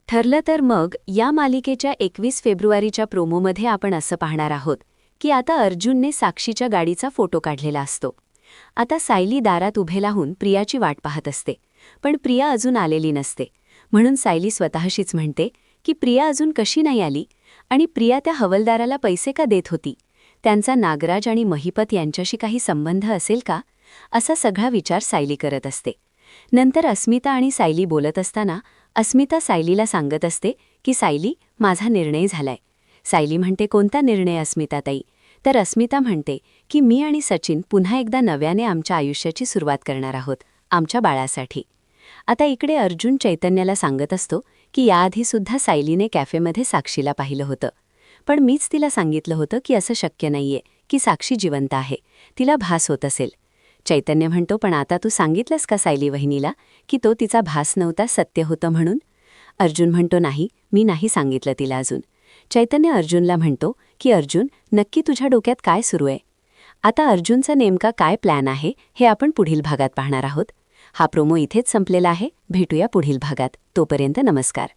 ठरलं तर मग या मालिकेच्या 21 फेब्रुवारीच्या प्रोमोमध्ये आपण असं पाहणार आहोत की आता अर्जुनने साक्षीच्या गाडीचा फोटो काढलेला असतो. आता सायली दारात उभे राहून प्रियाची वाट पाहत असते, पण प्रिया अजून आलेली नसते. म्हणून सायली स्वतःशीच म्हणते की प्रिया अजून कशी नाही आली आणि प्रिया त्या हवलदाराला पैसे का देत होती. त्यांचा नागराज आणि महिपत यांच्याशी काही संबंध असेल का, असा सगळा विचार सायली करत असते. नंतर अस्मिता आणि सायली बोलत असताना अस्मिता सायलीला सांगत असते की सायली, माझा निर्णय झालाय. सायली म्हणते, कोणता निर्णय अस्मिताताई? तर अस्मिता म्हणते की मी आणि सचिन पुन्हा एकदा नव्याने आमच्या आयुष्याची सुरुवात करणार आहोत, आमच्या बाळासाठी. आता इकडे अर्जुन चैतन्याला सांगत असतो की याआधीसुद्धा सायलीने कॅफेमध्ये साक्षीला पाहिलं होतं, पण मीच तिला सांगितलं होतं की असं शक्य नाहीये की साक्षी जिवंत आहे, तिला भास होत असेल. चैतन्य म्हणतो, पण आता तू सांगितलंस का सायली वहिनीला की तो तिचा भास नव्हता, सत्य होतं म्हणून? अर्जुन म्हणतो, नाही, मी नाही सांगितलं तिला अजून. चैतन्य अर्जुनला म्हणतो की अर्जुन, नक्की तुझ्या डोक्यात काय सुरू आहे? आता अर्जुनचा नेमका काय प्लॅन आहे हे आपण पुढील भागात पाहणार आहोत. हा प्रोमो इथेच संपलेला आहे. भेटूया पुढील भागात. तोपर्यंत नमस्कार.